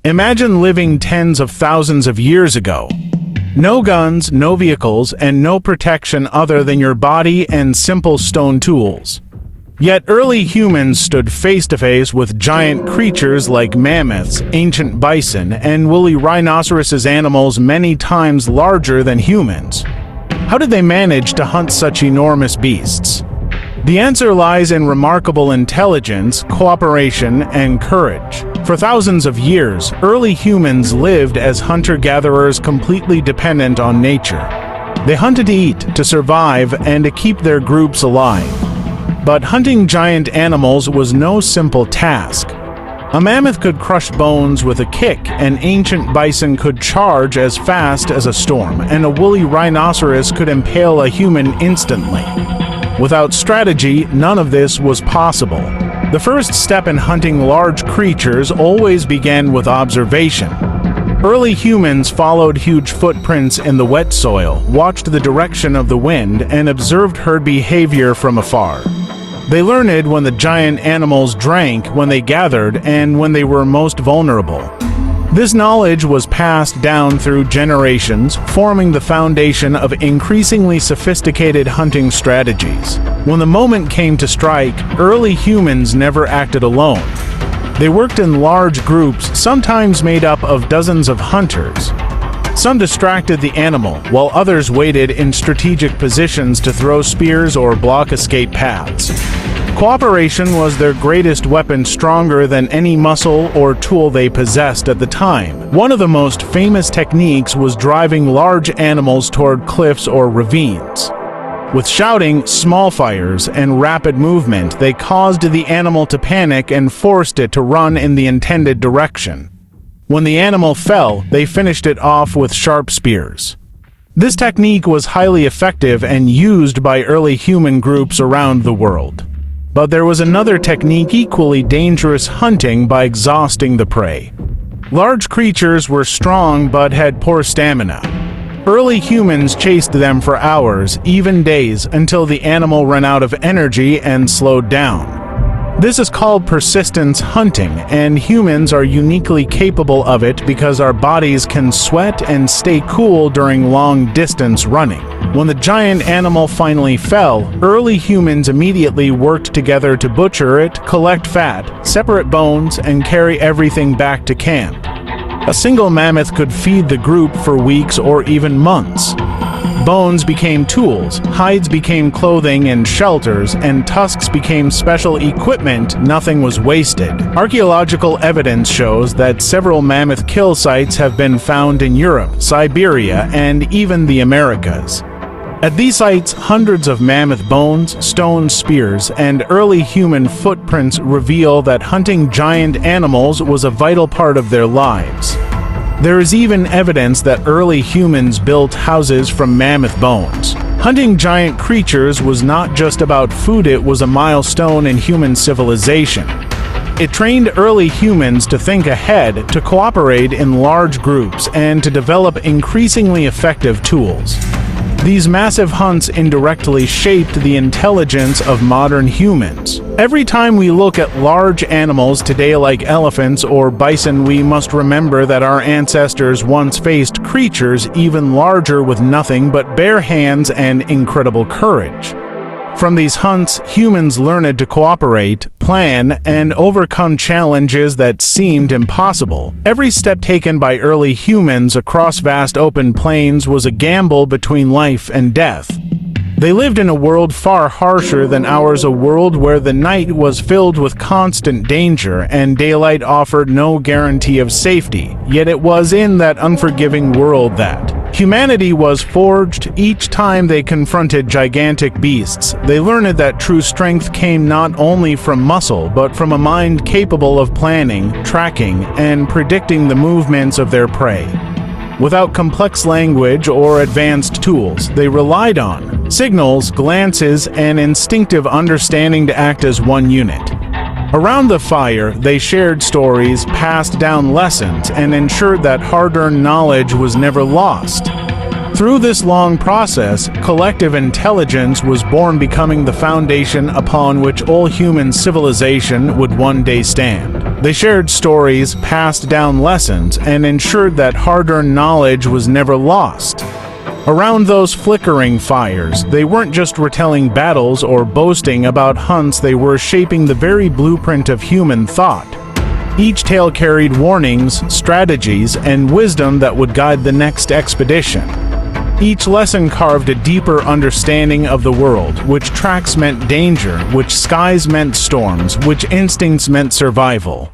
Imagine living tens of thousands of years ago. No guns, no vehicles, and no protection other than your body and simple stone tools. Yet early humans stood face to face with giant creatures like mammoths, ancient bison, and woolly rhinoceroses, animals many times larger than humans. How did they manage to hunt such enormous beasts? The answer lies in remarkable intelligence, cooperation, and courage. For thousands of years, early humans lived as hunter-gatherers, completely dependent on nature. They hunted to eat, to survive, and to keep their groups alive. But hunting giant animals was no simple task. A mammoth could crush bones with a kick, an ancient bison could charge as fast as a storm, and a woolly rhinoceros could impale a human instantly. Without strategy, none of this was possible. The first step in hunting large creatures always began with observation. Early humans followed huge footprints in the wet soil, watched the direction of the wind, and observed herd behavior from afar. They learned when the giant animals drank, when they gathered, and when they were most vulnerable. This knowledge was passed down through generations, forming the foundation of increasingly sophisticated hunting strategies. When the moment came to strike, early humans never acted alone. They worked in large groups, sometimes made up of dozens of hunters. Some distracted the animal, while others waited in strategic positions to throw spears or block escape paths. Cooperation was their greatest weapon, stronger than any muscle or tool they possessed at the time. One of the most famous techniques was driving large animals toward cliffs or ravines. With shouting, small fires, and rapid movement, they caused the animal to panic and forced it to run in the intended direction. When the animal fell, they finished it off with sharp spears. This technique was highly effective and used by early human groups around the world. But there was another technique equally dangerous: hunting by exhausting the prey. Large creatures were strong but had poor stamina. Early humans chased them for hours, even days, until the animal ran out of energy and slowed down. This is called persistence hunting, and humans are uniquely capable of it because our bodies can sweat and stay cool during long-distance running. When the giant animal finally fell, early humans immediately worked together to butcher it, collect fat, separate bones, and carry everything back to camp. A single mammoth could feed the group for weeks or even months. Bones became tools, hides became clothing and shelters, and tusks became special equipment. Nothing was wasted. Archaeological evidence shows that several mammoth kill sites have been found in Europe, Siberia, and even the Americas. At these sites, hundreds of mammoth bones, stone spears, and early human footprints reveal that hunting giant animals was a vital part of their lives. There is even evidence that early humans built houses from mammoth bones. Hunting giant creatures was not just about food, it was a milestone in human civilization. It trained early humans to think ahead, to cooperate in large groups, and to develop increasingly effective tools. These massive hunts indirectly shaped the intelligence of modern humans. Every time we look at large animals today like elephants or bison, we must remember that our ancestors once faced creatures even larger with nothing but bare hands and incredible courage. From these hunts, humans learned to cooperate, plan, and overcome challenges that seemed impossible. Every step taken by early humans across vast open plains was a gamble between life and death. They lived in a world far harsher than ours, a world where the night was filled with constant danger and daylight offered no guarantee of safety. Yet it was in that unforgiving world that humanity was forged. Each time they confronted gigantic beasts, they learned that true strength came not only from muscle, but from a mind capable of planning, tracking, and predicting the movements of their prey. Without complex language or advanced tools, they relied on signals, glances, and instinctive understanding to act as one unit. Around the fire, they shared stories, passed down lessons, and ensured that hard-earned knowledge was never lost. Through this long process, collective intelligence was born, becoming the foundation upon which all human civilization would one day stand. They shared stories, passed down lessons, and ensured that hard-earned knowledge was never lost. Around those flickering fires, they weren't just retelling battles or boasting about hunts, they were shaping the very blueprint of human thought. Each tale carried warnings, strategies, and wisdom that would guide the next expedition. Each lesson carved a deeper understanding of the world, which tracks meant danger, which skies meant storms, which instincts meant survival.